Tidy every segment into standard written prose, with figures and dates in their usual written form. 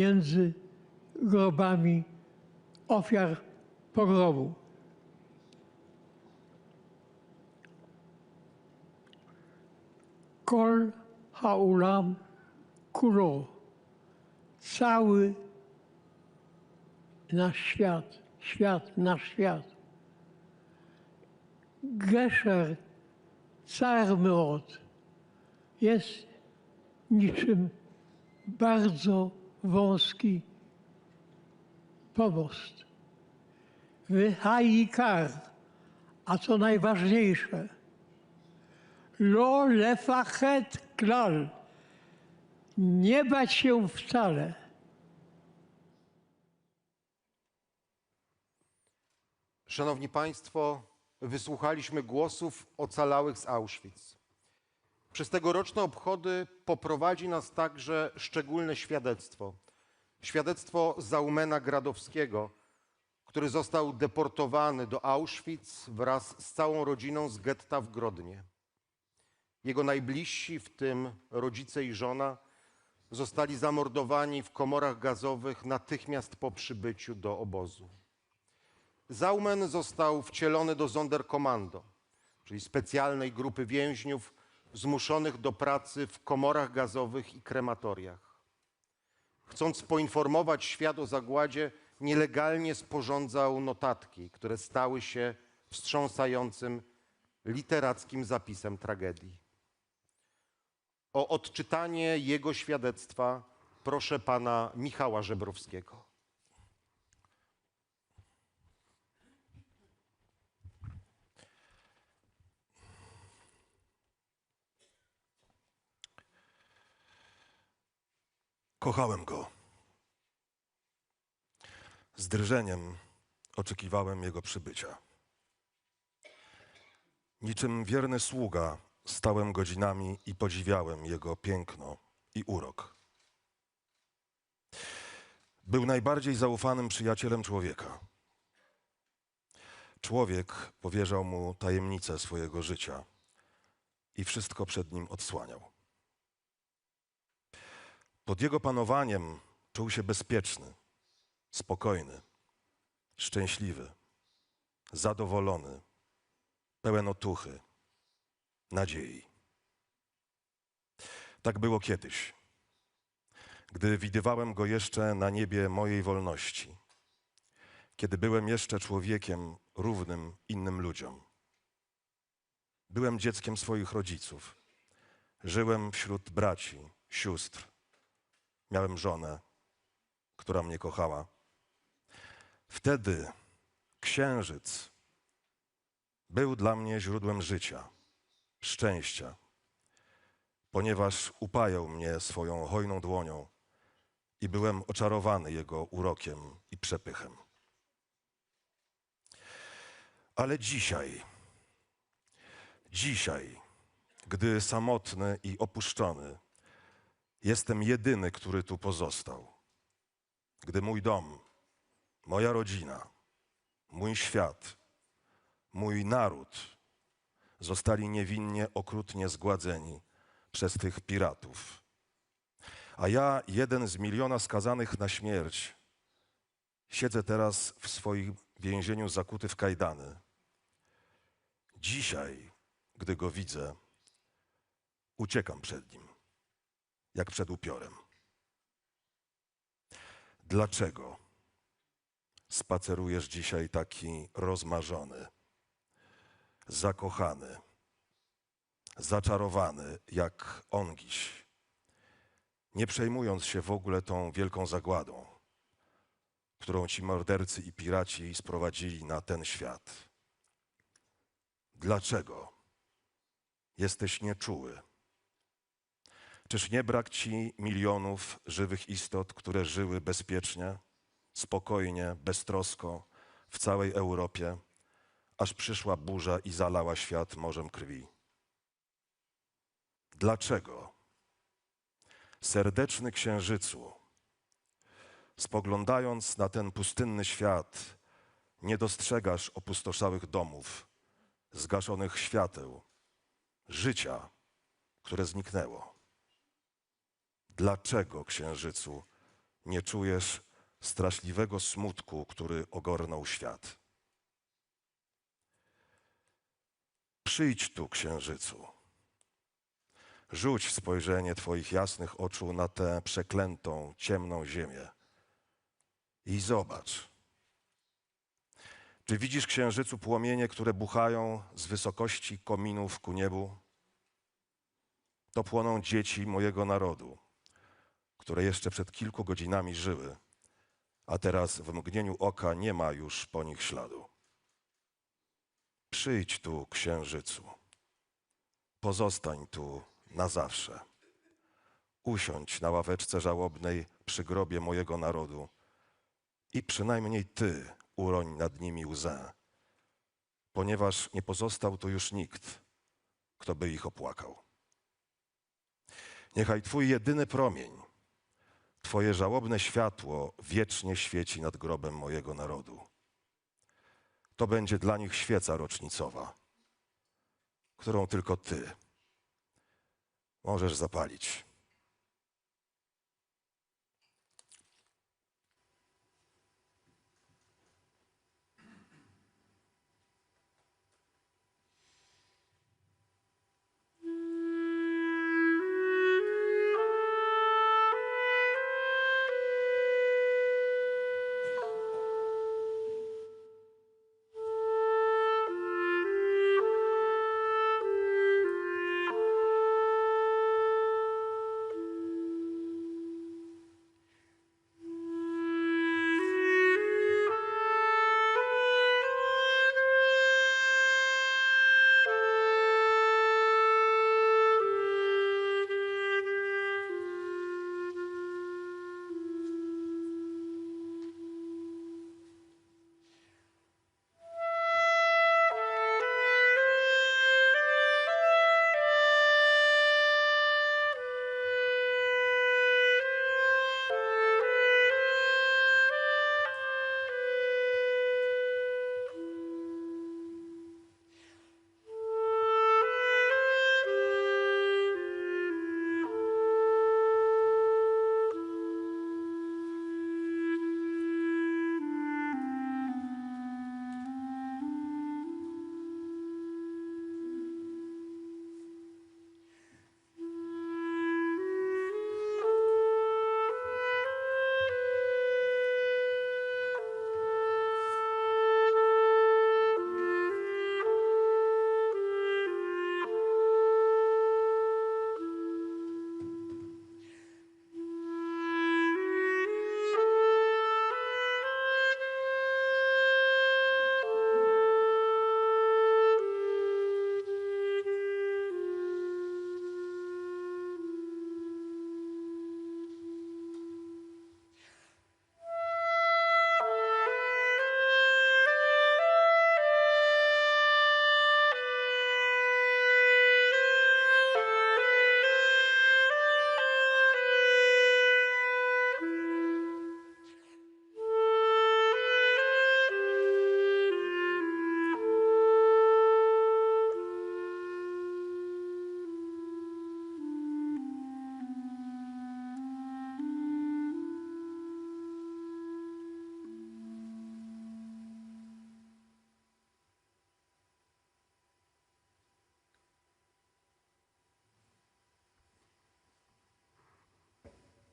między grobami ofiar pogromu. Kol ha'olam kulo, cały nasz świat, nasz świat. Gesher car מאוד jest niczym bardzo wąski pomost. Wyhajikar, a co najważniejsze, lo lefachet klal, nie bać się wcale. Szanowni Państwo, wysłuchaliśmy głosów ocalałych z Auschwitz. Przez tegoroczne obchody poprowadzi nas także szczególne świadectwo. Świadectwo Zaumena Gradowskiego, który został deportowany do Auschwitz wraz z całą rodziną z getta w Grodnie. Jego najbliżsi, w tym rodzice i żona, zostali zamordowani w komorach gazowych natychmiast po przybyciu do obozu. Zaumen został wcielony do Sonderkommando, czyli specjalnej grupy więźniów zmuszonych do pracy w komorach gazowych i krematoriach. Chcąc poinformować świat o zagładzie, nielegalnie sporządzał notatki, które stały się wstrząsającym literackim zapisem tragedii. O odczytanie jego świadectwa proszę pana Michała Żebrowskiego. Kochałem go. Z drżeniem oczekiwałem jego przybycia. Niczym wierny sługa stałem godzinami i podziwiałem jego piękno i urok. Był najbardziej zaufanym przyjacielem człowieka. Człowiek powierzał mu tajemnicę swojego życia i wszystko przed nim odsłaniał. Pod jego panowaniem czuł się bezpieczny, spokojny, szczęśliwy, zadowolony, pełen otuchy, nadziei. Tak było kiedyś, gdy widywałem go jeszcze na niebie mojej wolności, kiedy byłem jeszcze człowiekiem równym innym ludziom. Byłem dzieckiem swoich rodziców, żyłem wśród braci, sióstr. Miałem żonę, która mnie kochała. Wtedy księżyc był dla mnie źródłem życia, szczęścia, ponieważ upajał mnie swoją hojną dłonią i byłem oczarowany jego urokiem i przepychem. Ale dzisiaj, gdy samotny i opuszczony, jestem jedyny, który tu pozostał. Gdy mój dom, moja rodzina, mój świat, mój naród zostali niewinnie, okrutnie zgładzeni przez tych piratów. A ja, jeden z miliona skazanych na śmierć, siedzę teraz w swoim więzieniu zakuty w kajdany. Dzisiaj, gdy go widzę, uciekam przed nim, jak przed upiorem. Dlaczego spacerujesz dzisiaj taki rozmarzony, zakochany, zaczarowany jak ongiś, nie przejmując się w ogóle tą wielką zagładą, którą ci mordercy i piraci sprowadzili na ten świat? Dlaczego jesteś nieczuły? Czyż nie brak ci milionów żywych istot, które żyły bezpiecznie, spokojnie, beztrosko w całej Europie, aż przyszła burza i zalała świat morzem krwi? Dlaczego, serdeczny księżycu, spoglądając na ten pustynny świat, nie dostrzegasz opustoszałych domów, zgaszonych świateł, życia, które zniknęło? Dlaczego, księżycu, nie czujesz straszliwego smutku, który ogarnął świat. Przyjdź tu, Księżycu. Rzuć spojrzenie twoich jasnych oczu na tę przeklętą, ciemną ziemię i zobacz. Czy widzisz, Księżycu, płomienie, które buchają z wysokości kominów ku niebu? To płoną dzieci mojego narodu, które jeszcze przed kilku godzinami żyły, a teraz w mgnieniu oka nie ma już po nich śladu. Przyjdź tu, Księżycu. Pozostań tu na zawsze. Usiądź na ławeczce żałobnej przy grobie mojego narodu i przynajmniej ty uroń nad nimi łzę, ponieważ nie pozostał tu już nikt, kto by ich opłakał. Niechaj twój jedyny promień, twoje żałobne światło wiecznie świeci nad grobem mojego narodu. To będzie dla nich świeca rocznicowa, którą tylko ty możesz zapalić.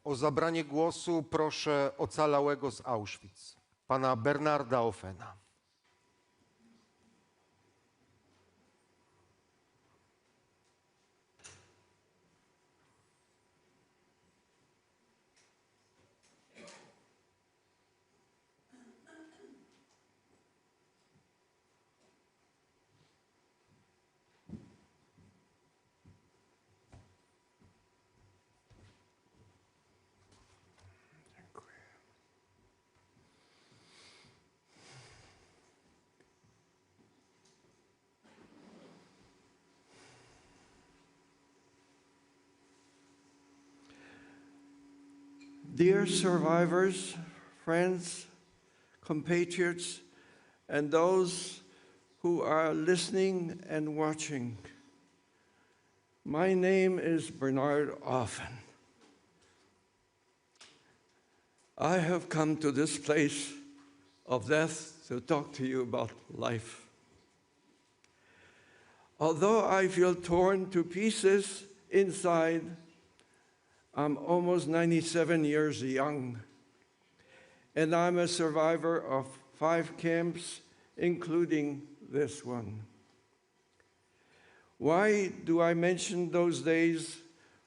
O zabranie głosu proszę ocalałego z Auschwitz, pana Bernarda Offena. Dear survivors, friends, compatriots, and those who are listening and watching, my name is Bernard Offen. I have come to this place of death to talk to you about life. Although I feel torn to pieces inside, I'm almost 97 years young, and I'm a survivor of 5 camps, including this one. Why do I mention those days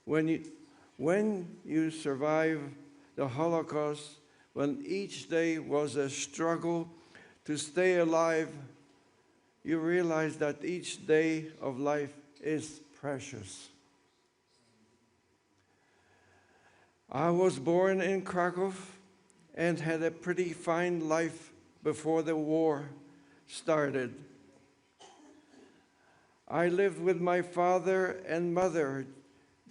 when you survive the Holocaust, when each day was a struggle to stay alive? You realize that each day of life is precious. I was born in Krakow and had a pretty fine life before the war started. I lived with my father and mother,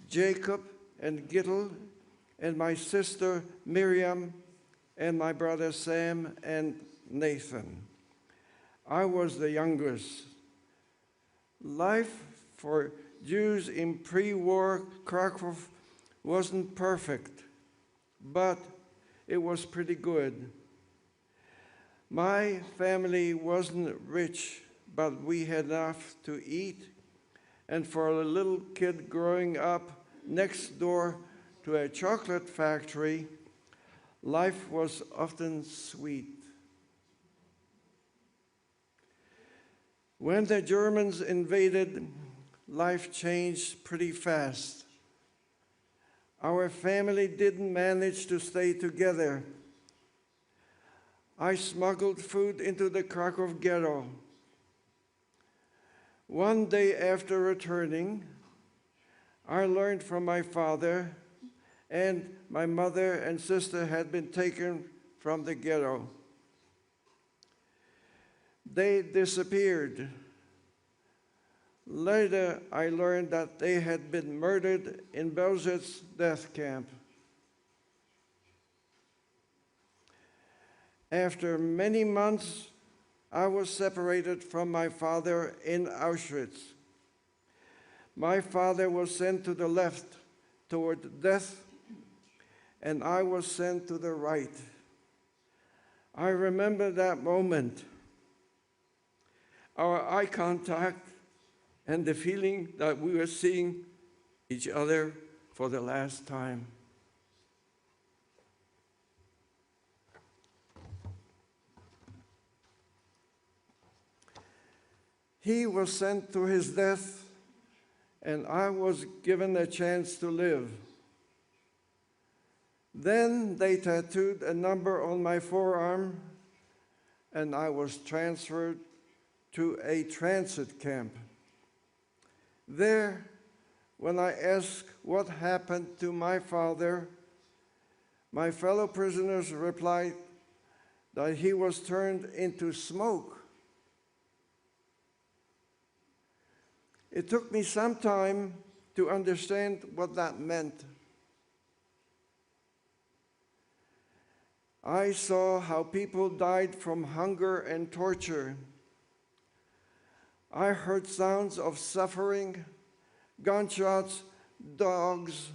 Jacob and Gittel, and my sister Miriam, and my brother Sam and Nathan. I was the youngest. Life for Jews in pre-war Krakow wasn't perfect, but it was pretty good. My family wasn't rich, but we had enough to eat, and for a little kid growing up next door to a chocolate factory, life was often sweet. When the Germans invaded, life changed pretty fast. Our family didn't manage to stay together. I smuggled food into the Krakow ghetto. One day after returning, I learned from my father and my mother and sister had been taken from the ghetto. They disappeared. Later, I learned that they had been murdered in Belzec's death camp. After many months, I was separated from my father in Auschwitz. My father was sent to the left toward death, and I was sent to the right. I remember that moment, our eye contact, and the feeling that we were seeing each other for the last time. He was sent to his death, and I was given a chance to live. Then they tattooed a number on my forearm, and I was transferred to a transit camp. There, when I asked what happened to my father, my fellow prisoners replied that he was turned into smoke. It took me some time to understand what that meant. I saw how people died from hunger and torture. I heard sounds of suffering, gunshots, dogs.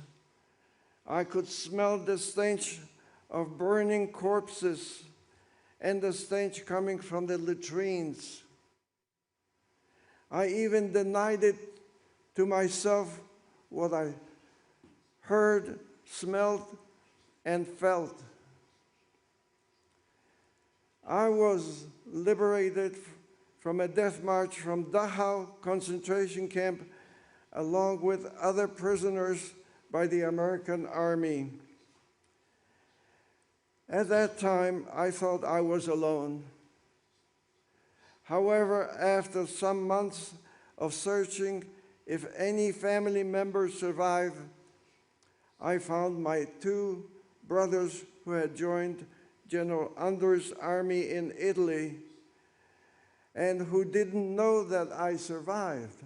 I could smell the stench of burning corpses and the stench coming from the latrines. I even denied it to myself what I heard, smelled, and felt. I was liberated from a death march from Dachau concentration camp along with other prisoners by the American Army. At that time, I thought I was alone. However, after some months of searching if any family members survived, I found my 2 brothers who had joined General Under's army in Italy and who didn't know that I survived.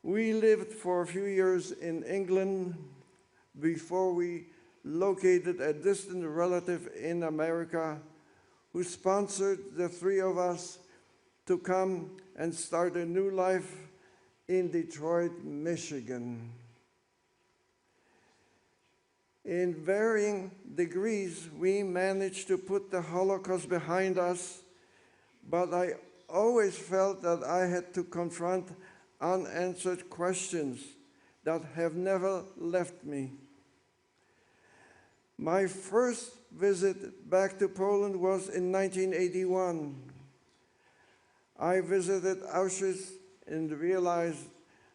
We lived for a few years in England before we located a distant relative in America who sponsored the 3 of us to come and start a new life in Detroit, Michigan. In varying degrees, we managed to put the Holocaust behind us, but I always felt that I had to confront unanswered questions that have never left me. My first visit back to Poland was in 1981. I visited Auschwitz and realized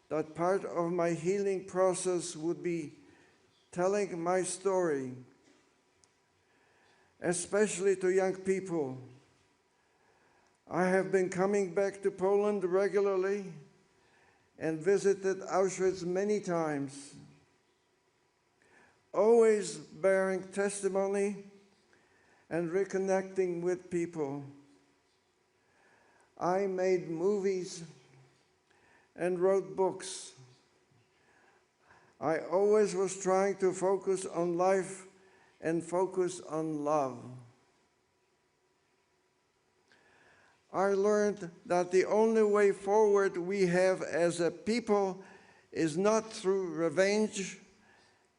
that part of my healing process would be telling my story, especially to young people. I have been coming back to Poland regularly and visited Auschwitz many times, always bearing testimony and reconnecting with people. I made movies and wrote books. I always was trying to focus on life and focus on love. I learned that the only way forward we have as a people is not through revenge,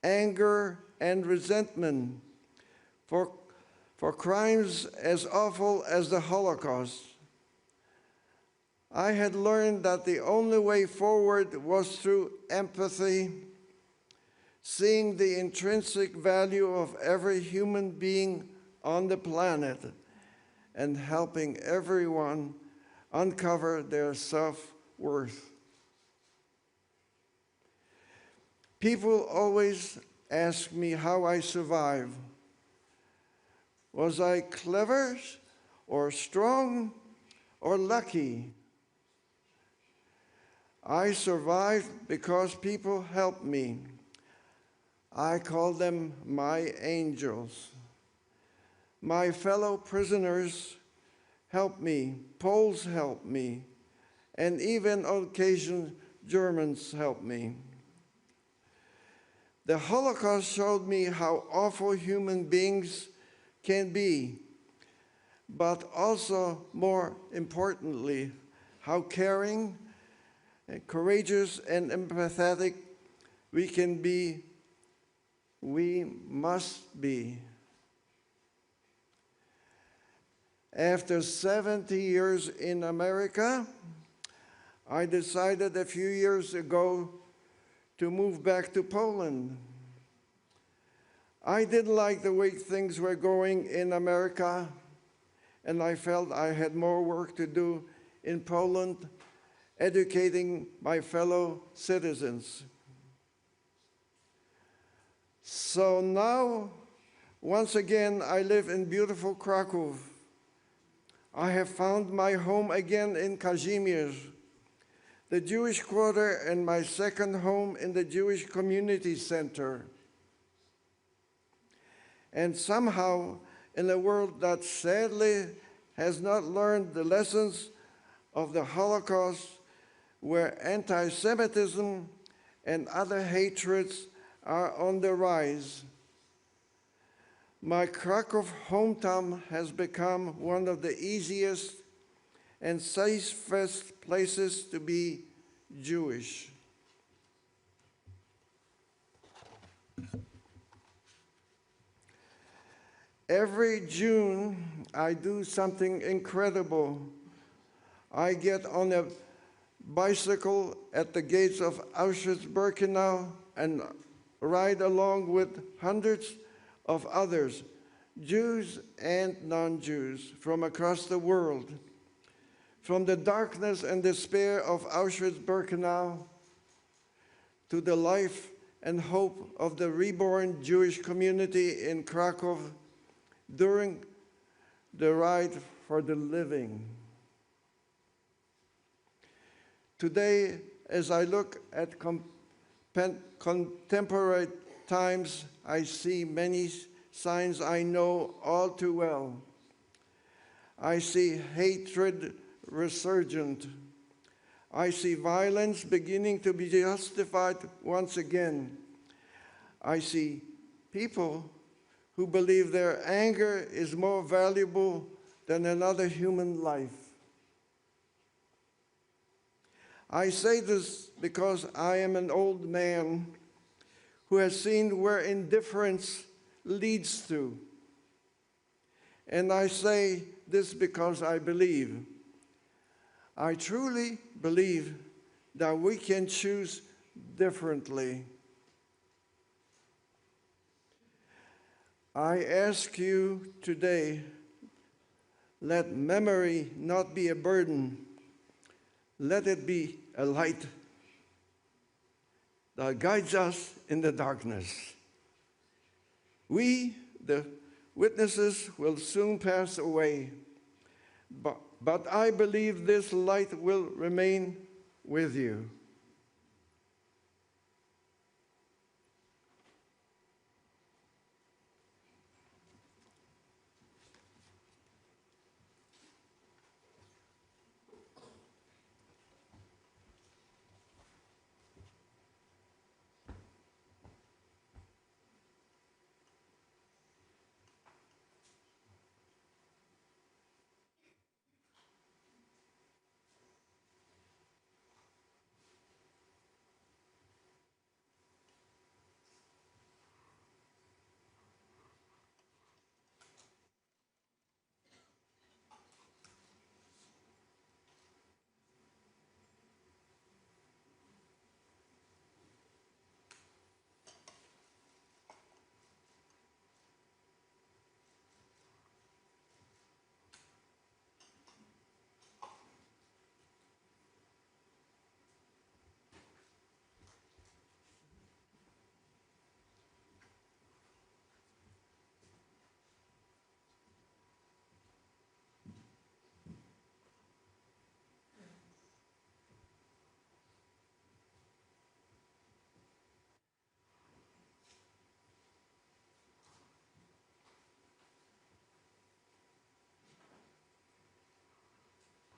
anger, and resentment for crimes as awful as the Holocaust. I had learned that the only way forward was through empathy, seeing the intrinsic value of every human being on the planet, and helping everyone uncover their self-worth. People always ask me how I survive. Was I clever or strong or lucky? I survived because people helped me. I call them my angels. My fellow prisoners helped me, Poles helped me, and even on occasion Germans helped me. The Holocaust showed me how awful human beings can be, but also, more importantly, how caring, and courageous, and empathetic we can be, we must be. After 70 years in America, I decided a few years ago to move back to Poland. I didn't like the way things were going in America, and I felt I had more work to do in Poland, educating my fellow citizens. So now, once again, I live in beautiful Krakow. I have found my home again in Kazimierz, the Jewish quarter, and my second home in the Jewish Community Center. And somehow, in a world that sadly has not learned the lessons of the Holocaust, where anti-Semitism and other hatreds are on the rise, my Krakow hometown has become one of the easiest and safest places to be Jewish. Every June, I do something incredible. I get on a bicycle at the gates of Auschwitz-Birkenau and ride along with hundreds of others, Jews and non-Jews, from across the world. From the darkness and despair of Auschwitz-Birkenau to the life and hope of the reborn Jewish community in Krakow during the ride for the living. Today, as I look at contemporary times, I see many signs I know all too well. I see hatred resurgent. I see violence beginning to be justified once again. I see people who believe their anger is more valuable than another human life. I say this because I am an old man who has seen where indifference leads to. And I say this because I believe. I truly believe that we can choose differently. I ask you today, let memory not be a burden. Let it be a light that guides us in the darkness. We, the witnesses, will soon pass away, but I believe this light will remain with you.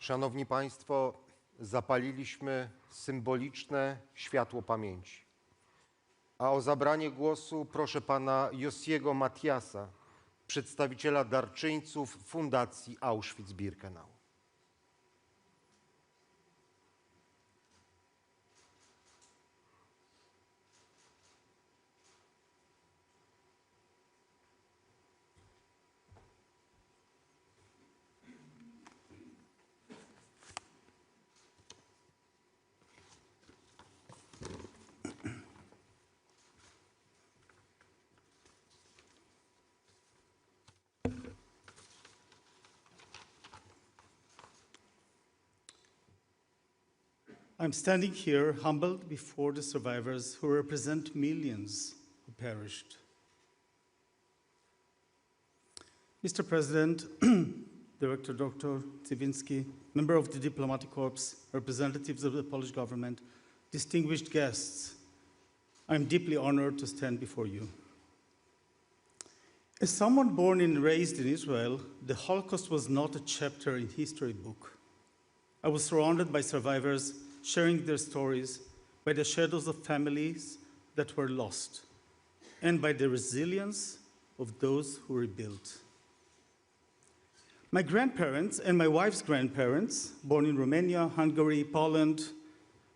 Szanowni Państwo, zapaliliśmy symboliczne światło pamięci. A o zabranie głosu proszę pana Josiego Matiasa, przedstawiciela darczyńców Fundacji Auschwitz-Birkenau. I'm standing here humbled before the survivors who represent millions who perished. Mr. President, Director Dr. Tsiwinski, member of the Diplomatic Corps, representatives of the Polish government, distinguished guests, I'm deeply honored to stand before you. As someone born and raised in Israel, the Holocaust was not a chapter in history book. I was surrounded by survivors sharing their stories, by the shadows of families that were lost, and by the resilience of those who rebuilt. My grandparents and my wife's grandparents, born in Romania, Hungary, Poland,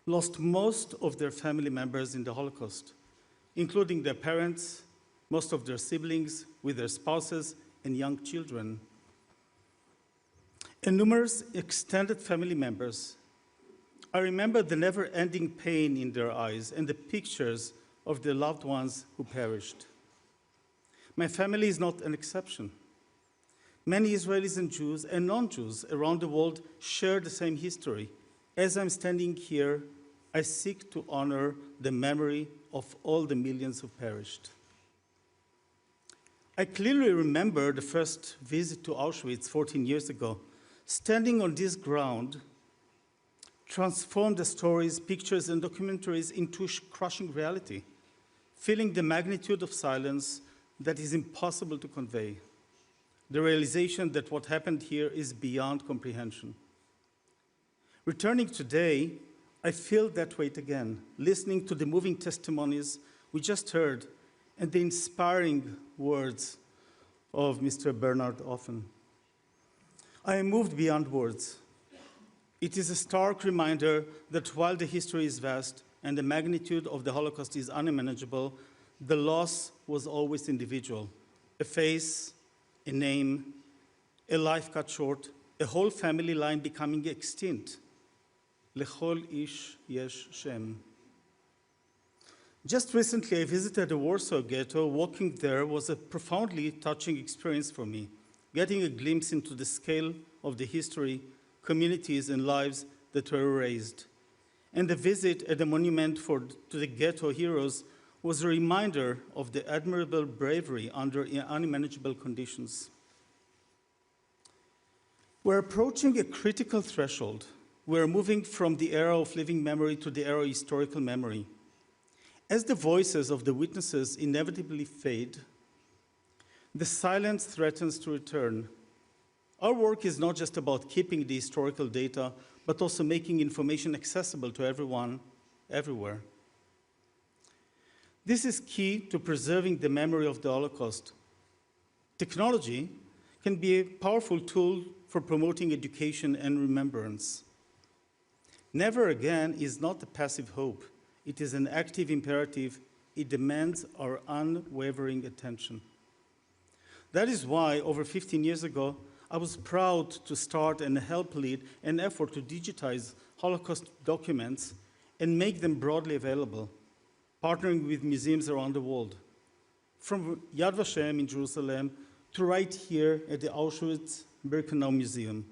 lost most of their family members in the Holocaust, including their parents, most of their siblings, with their spouses and young children, and numerous extended family members. I remember the never-ending pain in their eyes and the pictures of their loved ones who perished. My family is not an exception. Many Israelis and Jews and non-Jews around the world share the same history. As I'm standing here, I seek to honor the memory of all the millions who perished. I clearly remember the first visit to Auschwitz 14 years ago. Standing on this ground transformed the stories, pictures, and documentaries into crushing reality, feeling the magnitude of silence that is impossible to convey, the realization that what happened here is beyond comprehension. Returning today, I feel that weight again, listening to the moving testimonies we just heard and the inspiring words of Mr. Bernard Offen. I am moved beyond words. It is a stark reminder that while the history is vast and the magnitude of the Holocaust is unimaginable, the loss was always individual. A face, a name, a life cut short, a whole family line becoming extinct. Lechol ish yesh shem. Just recently, I visited the Warsaw Ghetto. Walking there was a profoundly touching experience for me, getting a glimpse into the scale of the history, communities, and lives that were erased. And the visit at the monument to the ghetto heroes was a reminder of the admirable bravery under unmanageable conditions. We're approaching a critical threshold. We're moving from the era of living memory to the era of historical memory. As the voices of the witnesses inevitably fade, the silence threatens to return. Our work is not just about keeping the historical data, but also making information accessible to everyone, everywhere. This is key to preserving the memory of the Holocaust. Technology can be a powerful tool for promoting education and remembrance. Never again is not a passive hope. It is an active imperative. It demands our unwavering attention. That is why, over 15 years ago, I was proud to start and help lead an effort to digitize Holocaust documents and make them broadly available, partnering with museums around the world. From Yad Vashem in Jerusalem to right here at the Auschwitz-Birkenau Museum,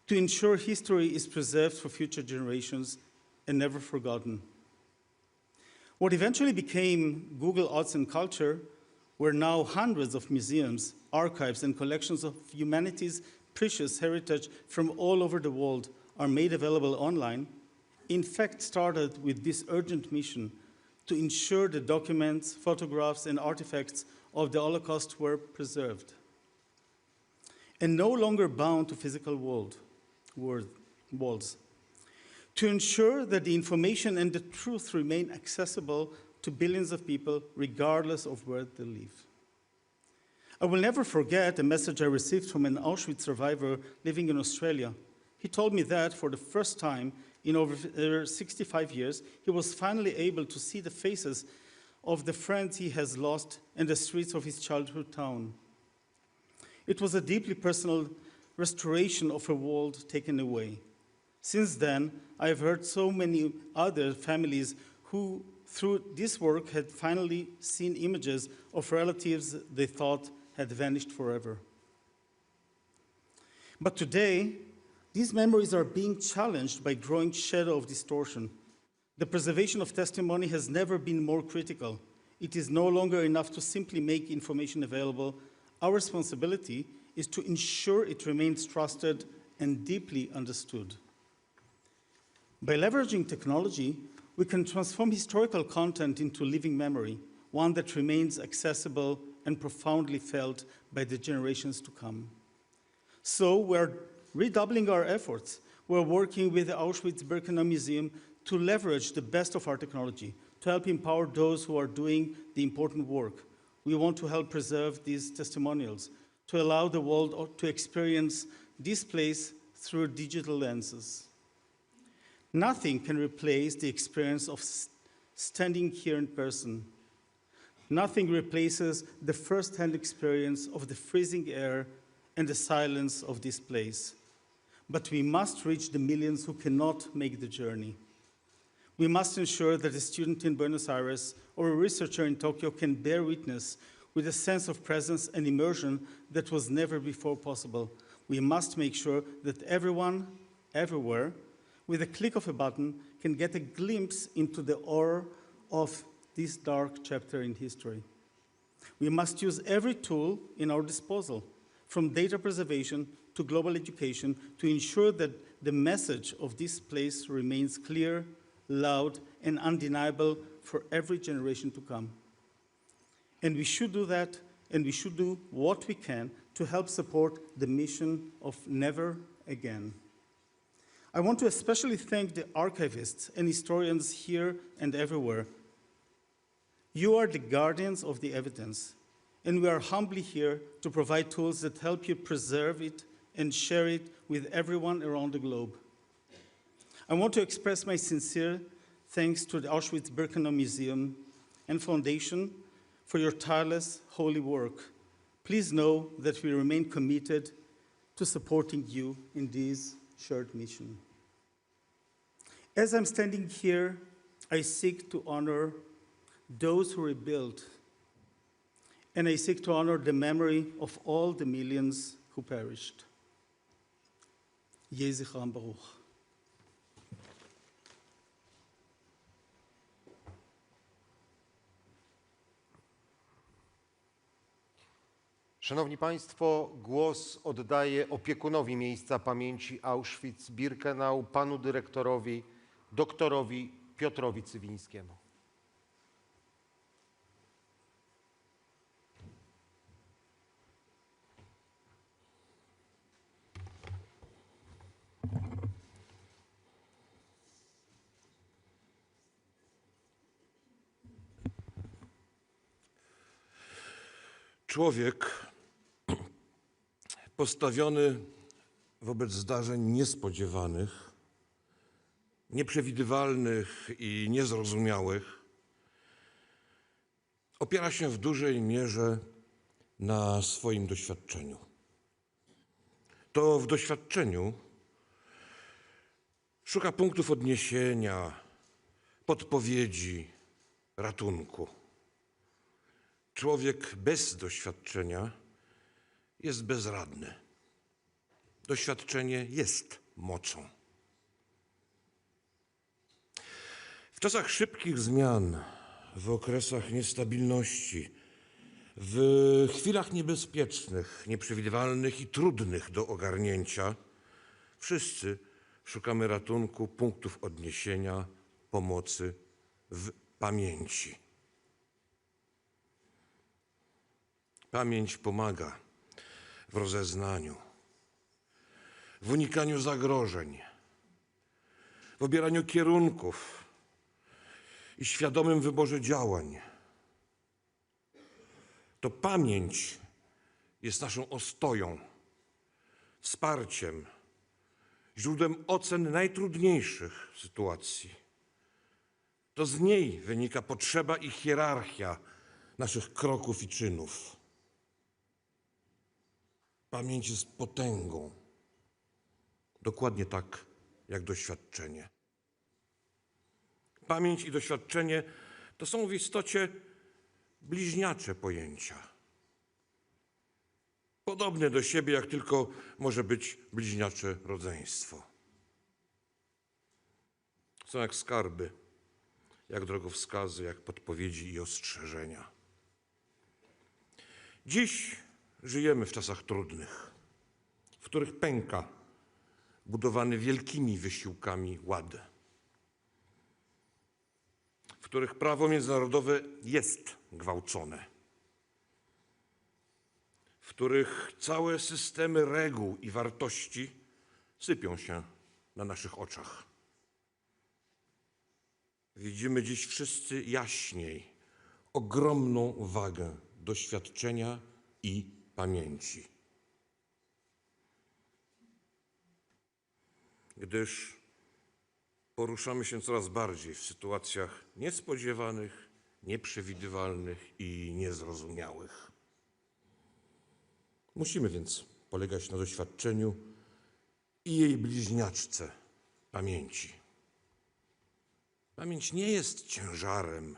to ensure history is preserved for future generations and never forgotten. What eventually became Google Arts and Culture were now hundreds of museums, archives, and collections of humanity's precious heritage from all over the world are made available online, in fact started with this urgent mission to ensure the documents, photographs, and artifacts of the Holocaust were preserved. And no longer bound to physical walls. To ensure that the information and the truth remain accessible to billions of people, regardless of where they live. I will never forget a message I received from an Auschwitz survivor living in Australia. He told me that for the first time in over 65 years, he was finally able to see the faces of the friends he has lost and the streets of his childhood town. It was a deeply personal restoration of a world taken away. Since then, I have heard so many other families who, through this work, had finally seen images of relatives they thought had vanished forever. But today, these memories are being challenged by growing shadow of distortion. The preservation of testimony has never been more critical. It is no longer enough to simply make information available. Our responsibility is to ensure it remains trusted and deeply understood. By leveraging technology, we can transform historical content into living memory, one that remains accessible and profoundly felt by the generations to come. So we're redoubling our efforts. We're working with the Auschwitz-Birkenau Museum to leverage the best of our technology, to help empower those who are doing the important work. We want to help preserve these testimonials, to allow the world to experience this place through digital lenses. Nothing can replace the experience of standing here in person. Nothing replaces the first-hand experience of the freezing air and the silence of this place. But we must reach the millions who cannot make the journey. We must ensure that a student in Buenos Aires or a researcher in Tokyo can bear witness with a sense of presence and immersion that was never before possible. We must make sure that everyone, everywhere, with a click of a button, can get a glimpse into the horror of this dark chapter in history. We must use every tool in our disposal, from data preservation to global education, to ensure that the message of this place remains clear, loud, and undeniable for every generation to come. And we should do that, and we should do what we can to help support the mission of Never Again. I want to especially thank the archivists and historians here and everywhere. You are the guardians of the evidence, and we are humbly here to provide tools that help you preserve it and share it with everyone around the globe. I want to express my sincere thanks to the Auschwitz-Birkenau Museum and Foundation for your tireless, holy work. Please know that we remain committed to supporting you in this shared mission. As I'm standing here, I seek to honor those who rebuilt, and I seek to honor the memory of all the millions who perished. Yeh zichram baruch. Szanowni Państwo, głos oddaję opiekunowi miejsca pamięci Auschwitz-Birkenau, panu dyrektorowi, doktorowi Piotrowi Cywińskiemu. Człowiek postawiony wobec zdarzeń niespodziewanych, nieprzewidywalnych i niezrozumiałych, opiera się w dużej mierze na swoim doświadczeniu. To w doświadczeniu szuka punktów odniesienia, podpowiedzi, ratunku. Człowiek bez doświadczenia jest bezradny. Doświadczenie jest mocą. W czasach szybkich zmian, w okresach niestabilności, w chwilach niebezpiecznych, nieprzewidywalnych i trudnych do ogarnięcia, wszyscy szukamy ratunku, punktów odniesienia, pomocy w pamięci. Pamięć pomaga w rozeznaniu, w unikaniu zagrożeń, w obieraniu kierunków i świadomym wyborze działań. To pamięć jest naszą ostoją, wsparciem, źródłem ocen najtrudniejszych sytuacji. To z niej wynika potrzeba i hierarchia naszych kroków i czynów. Pamięć jest potęgą, dokładnie tak jak doświadczenie. Pamięć i doświadczenie to są w istocie bliźniacze pojęcia. Podobne do siebie, jak tylko może być bliźniacze rodzeństwo. Są jak skarby, jak drogowskazy, jak podpowiedzi i ostrzeżenia. Dziś żyjemy w czasach trudnych, w których pęka budowany wielkimi wysiłkami ład, w których prawo międzynarodowe jest gwałcone, w których całe systemy reguł i wartości sypią się na naszych oczach. Widzimy dziś wszyscy jaśniej ogromną wagę doświadczenia i pamięci. Gdyż poruszamy się coraz bardziej w sytuacjach niespodziewanych, nieprzewidywalnych i niezrozumiałych. Musimy więc polegać na doświadczeniu i jej bliźniaczce pamięci. Pamięć nie jest ciężarem,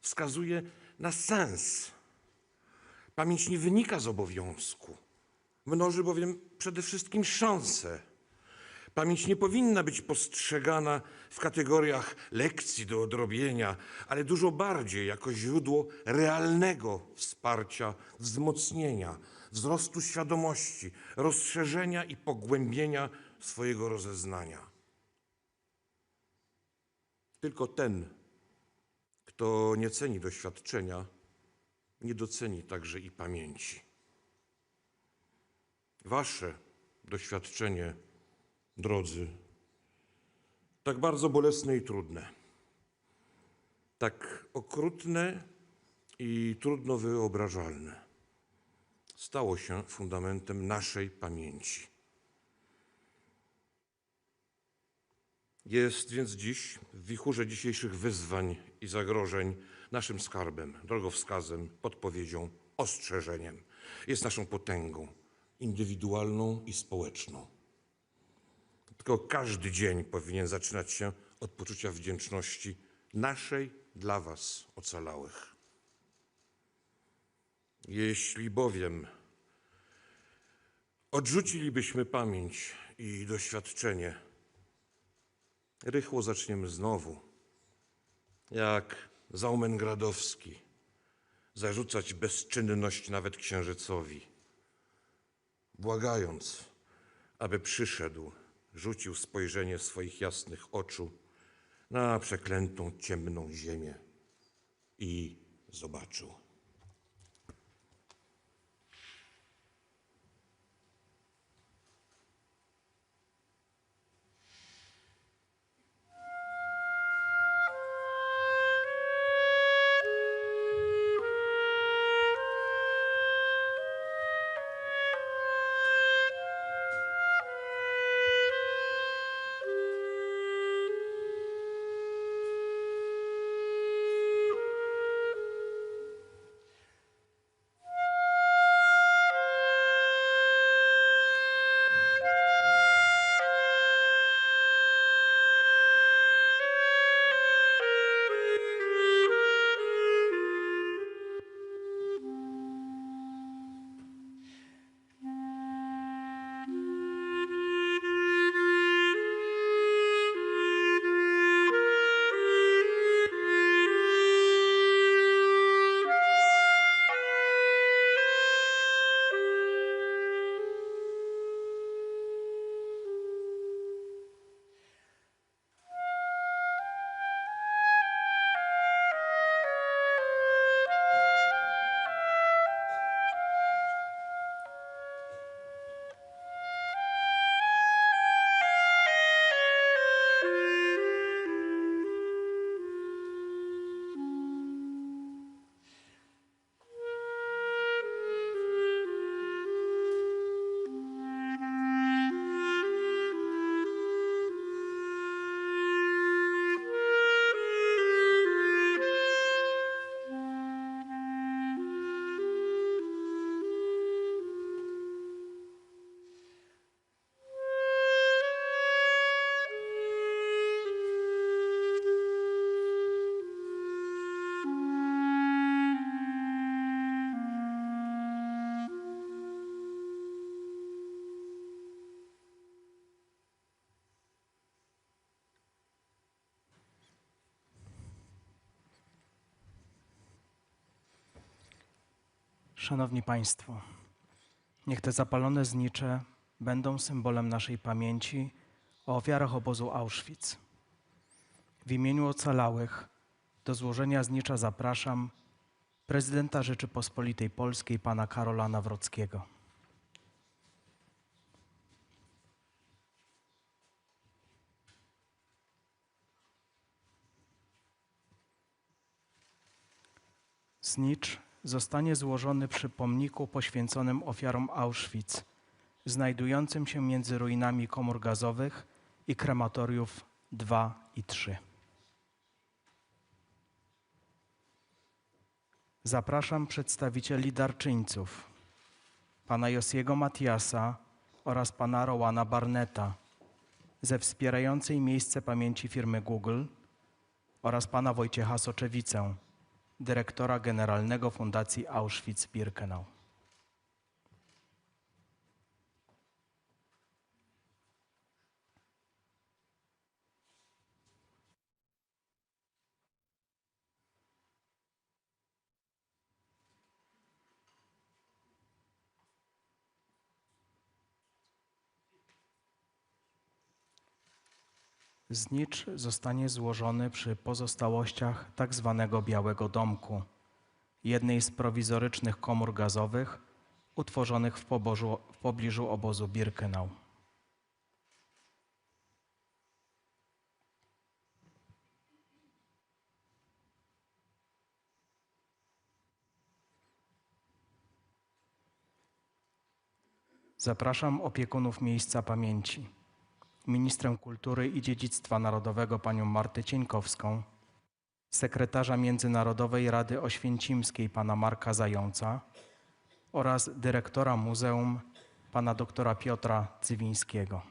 wskazuje na sens. Pamięć nie wynika z obowiązku, mnoży bowiem przede wszystkim szanse. Pamięć nie powinna być postrzegana w kategoriach lekcji do odrobienia, ale dużo bardziej jako źródło realnego wsparcia, wzmocnienia, wzrostu świadomości, rozszerzenia i pogłębienia swojego rozeznania. Tylko ten, kto nie ceni doświadczenia, nie doceni także i pamięci. Wasze doświadczenie, drodzy, tak bardzo bolesne i trudne, tak okrutne i trudno wyobrażalne, stało się fundamentem naszej pamięci. Jest więc dziś, w wichurze dzisiejszych wyzwań i zagrożeń, naszym skarbem, drogowskazem, podpowiedzią, ostrzeżeniem. Jest naszą potęgą indywidualną i społeczną. Tylko każdy dzień powinien zaczynać się od poczucia wdzięczności naszej dla was ocalałych. Jeśli bowiem odrzucilibyśmy pamięć i doświadczenie, rychło zaczniemy znowu, jak Zaumengradowski, zarzucać bezczynność nawet księżycowi, błagając, aby przyszedł, rzucił spojrzenie swoich jasnych oczu na przeklętą, ciemną ziemię i zobaczył. Szanowni Państwo, niech te zapalone znicze będą symbolem naszej pamięci o ofiarach obozu Auschwitz. W imieniu ocalałych do złożenia znicza zapraszam prezydenta Rzeczypospolitej Polskiej pana Karola Nawrockiego. Znicz zostanie złożony przy pomniku poświęconym ofiarom Auschwitz, znajdującym się między ruinami komór gazowych i krematoriów 2 i 3. Zapraszam przedstawicieli darczyńców, pana Josiego Matiasa oraz pana Rowana Barnetta ze wspierającej miejsce pamięci firmy Google oraz pana Wojciecha Soczewicę, dyrektora generalnego Fundacji Auschwitz-Birkenau. Znicz zostanie złożony przy pozostałościach tak zwanego Białego Domku, jednej z prowizorycznych komór gazowych utworzonych w pobliżu obozu Birkenau. Zapraszam opiekunów miejsca pamięci, ministrę kultury i dziedzictwa narodowego panią Martę Cieńkowską, sekretarza Międzynarodowej Rady Oświęcimskiej pana Marka Zająca oraz dyrektora muzeum pana doktora Piotra Cywińskiego.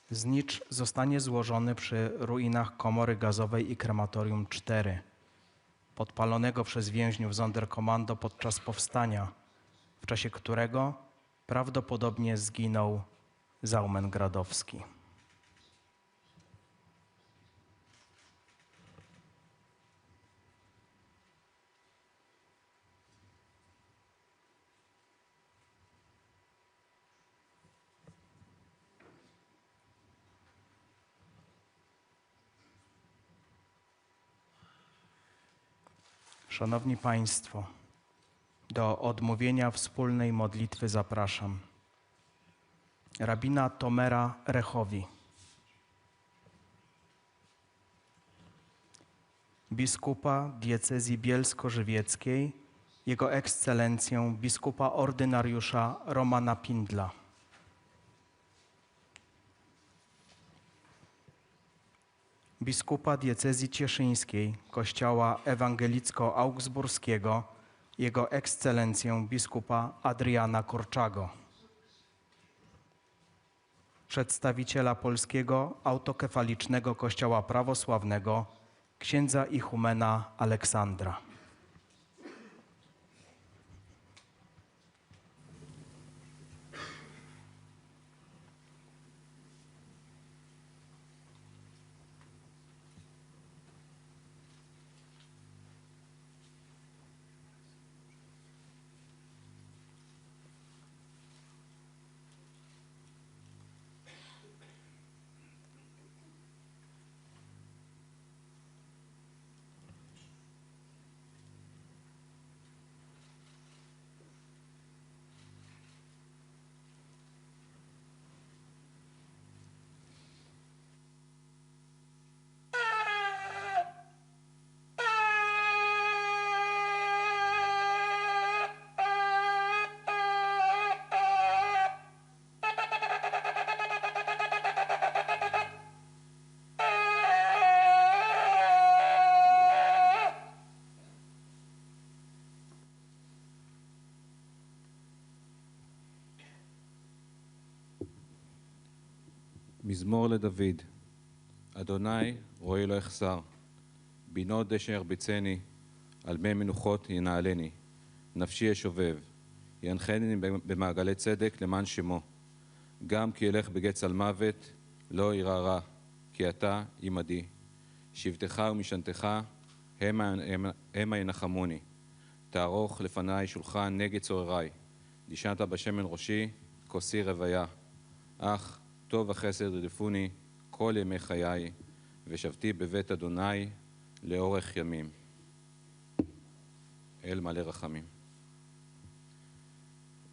Znicz zostanie złożony przy ruinach komory gazowej i krematorium 4, podpalonego przez więźniów Sonderkommando podczas powstania, w czasie którego prawdopodobnie zginął Zaumengradowski. Szanowni Państwo, do odmówienia wspólnej modlitwy zapraszam rabina Tomera Rechowi, biskupa diecezji bielsko-żywieckiej, Jego Ekscelencję biskupa ordynariusza Romana Pindla, biskupa diecezji cieszyńskiej Kościoła Ewangelicko-Augsburskiego, Jego Ekscelencję biskupa Adriana Korczago, przedstawiciela Polskiego Autokefalicznego Kościoła Prawosławnego, księdza ichumena Aleksandra. מזמור לדוד. אדוני רואי לא אחסר, בינו דשא ירביצני, על מי מנוחות ינעלני. נפשי ישובב, ינחני במעגלי צדק למען שמו. גם כי ילך בגץ על מוות, לא ירא רע, כי אתה עמדי. שבטך ומשענתך המה ינחמוני. תערוך לפני שולחן נגד צורריי. דשנת בשמן ראשי, כוסי רוויה. אך טוב וחסד רדפוני כל ימי חיי, ושבתי בבית אדוני לאורך ימים. אל מלא רחמים.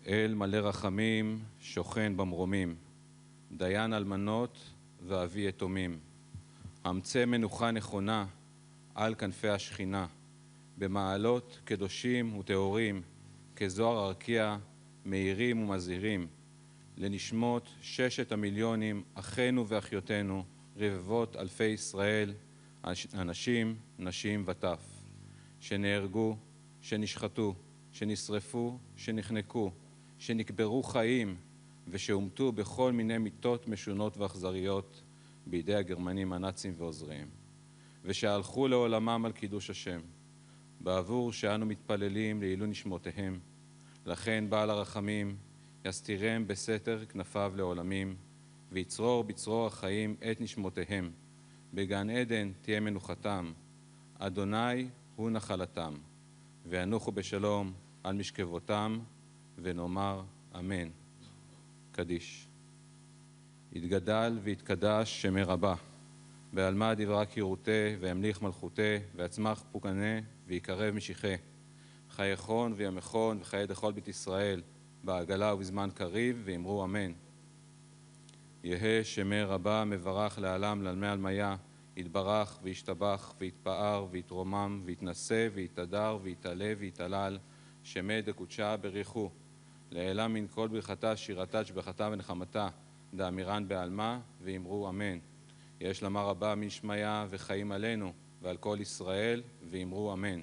אל מלא רחמים שוכן במרומים, דיין אלמנות ואבי יתומים. המצא מנוחה נכונה על כנפי השכינה, במעלות קדושים וטהורים, כזוהר הרקיע מאירים ומזהירים, לנשמות 6 מיליונים אחינו ואחיותינו, רבבות אלפי ישראל, אנשים, נשים וטף, שנהרגו, שנשחטו, שנשרפו, שנחנקו, שנקברו חיים ושהומתו בכל מיני מיתות משונות ואכזריות בידי הגרמנים הנאצים ועוזריהם, ושהלכו לעולמם על קידוש השם, בעבור שאנו מתפללים לעילוי נשמותיהם. לכן בעל הרחמים יסתירם בסתר כנפיו לעולמים, ויצרור בצרור החיים את נשמותיהם. בגן עדן תהיה מנוחתם, אדוני הוא נחלתם, וינוחו בשלום על משכבותם, ונאמר אמן. קדיש. יתגדל ויתקדש שמי רבה, בעלמא דברה קירותה, וימליך מלכותה, ויצמח פוגנה, ויקרב משיחה. חייכון וימכון וחיי דכל בית ישראל, בעגלה ובזמן קריב, ואמרו אמן. יהא שמי רבה מברך לעלם לעלמי עלמיה, יתברך וישתבח ויתפאר ויתרומם ויתנשא ויתהדר ויתעלה ויתעלל, שמי דקודשה בריחו, לעילה מן כל ברכתה שירתה שבחתה ונחמתה, דאמירן בעלמא ואמרו אמן. יש לומר רבה משמיה וחיים עלינו ועל כל ישראל ואמרו אמן.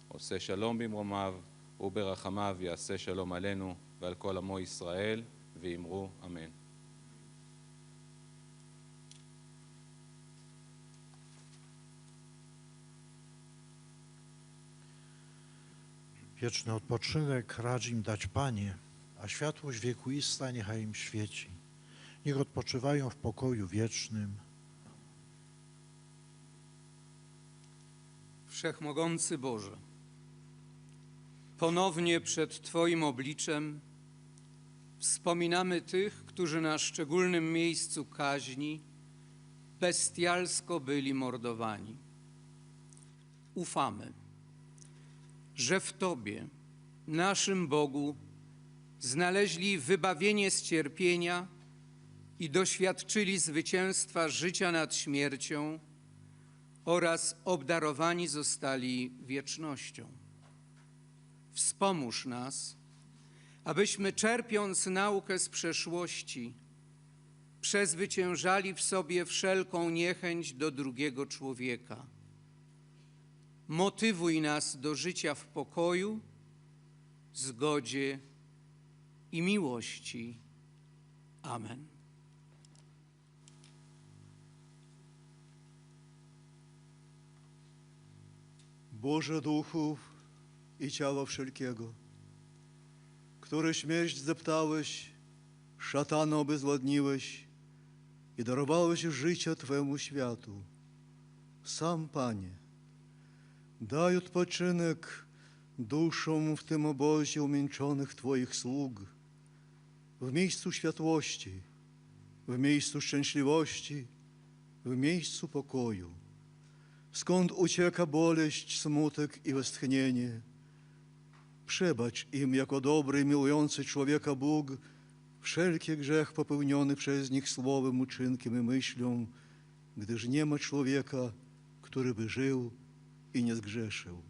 עושה שלום במרומיו וברחמיו יעשה שלום עלינו ועל כל עמו ישראל ואמרו אמן. Wieczny odpoczynek racz im dać, Panie, a światłość wiekuista niechaj im świeci. Niech odpoczywają w pokoju wiecznym. Wszechmogący Boże, ponownie przed Twoim obliczem wspominamy tych, którzy na szczególnym miejscu kaźni bestialsko byli mordowani. Ufamy, że w Tobie, naszym Bogu, znaleźli wybawienie z cierpienia i doświadczyli zwycięstwa życia nad śmiercią oraz obdarowani zostali wiecznością. Wspomóż nas, abyśmy czerpiąc naukę z przeszłości, przezwyciężali w sobie wszelką niechęć do drugiego człowieka. Motywuj nas do życia w pokoju, zgodzie i miłości. Amen. Boże duchów i ciała wszelkiego, który śmierć zdeptałeś, szatana obezwładniłeś i darowałeś życie Twemu światu. Sam, Panie, daj odpoczynek duszom w tym obozie umęczonych Twoich sług, w miejscu światłości, w miejscu szczęśliwości, w miejscu pokoju, skąd ucieka boleść, smutek i westchnienie. Przebacz im jako dobry i miłujący człowieka Bóg wszelki grzech popełniony przez nich słowem, uczynkiem i myślą, gdyż nie ma człowieka, który by żył i nie zgrzeszył.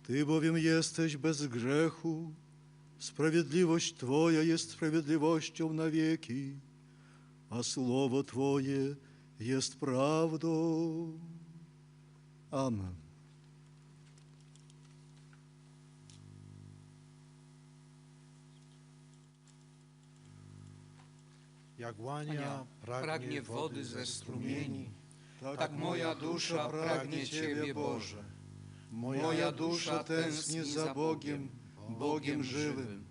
Ty bowiem jesteś bez grzechu, sprawiedliwość Twoja jest sprawiedliwością na wieki, a słowo Twoje jest prawdą. Amen. Jak łania pragnie wody ze strumieni, tak moja dusza pragnie Ciebie, Boże. Moja dusza tęskni za Bogiem, Bogiem żywym.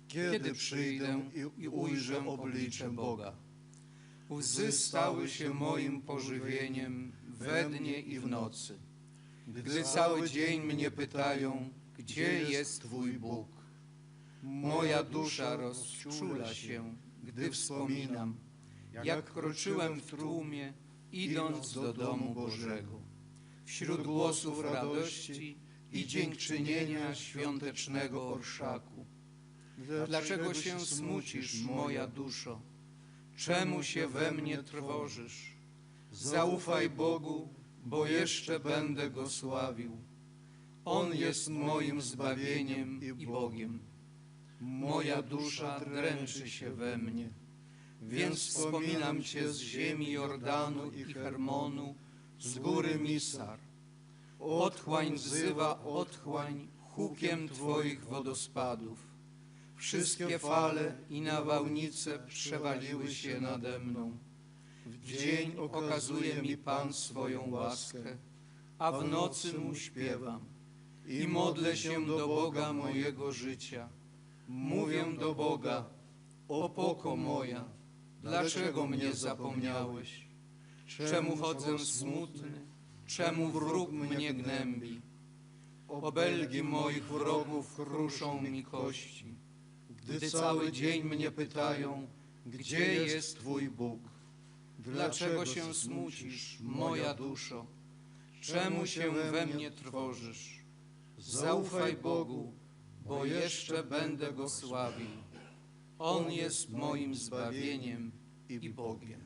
Kiedy przyjdę i ujrzę oblicze Boga. Łzy stały się moim pożywieniem we dnie i w nocy, gdy cały dzień mnie pytają, gdzie jest Twój Bóg. Moja dusza rozczula się, gdy wspominam, jak kroczyłem w tłumie, idąc do domu Bożego, wśród głosów radości i dziękczynienia świątecznego orszaku. Dlaczego się smucisz, moja duszo? Czemu się we mnie trwożysz? Zaufaj Bogu, bo jeszcze będę Go sławił. On jest moim zbawieniem i Bogiem. Moja dusza dręczy się we mnie, więc wspominam Cię z ziemi Jordanu i Hermonu, z góry Misar. Otchłań wzywa otchłań hukiem Twoich wodospadów. Wszystkie fale i nawałnice przewaliły się nade mną. W dzień okazuje mi Pan swoją łaskę, a w nocy Mu śpiewam i modlę się do Boga mojego życia. Mówię do Boga, opoko moja, dlaczego mnie zapomniałeś? Czemu chodzę smutny? Czemu wróg mnie gnębi? Obelgi moich wrogów kruszą mi kości, gdy cały dzień mnie pytają, gdzie jest Twój Bóg? Dlaczego się smucisz, moja duszo? Czemu się we mnie trwożysz? Zaufaj Bogu, bo jeszcze będę Go sławił. On jest moim zbawieniem i Bogiem.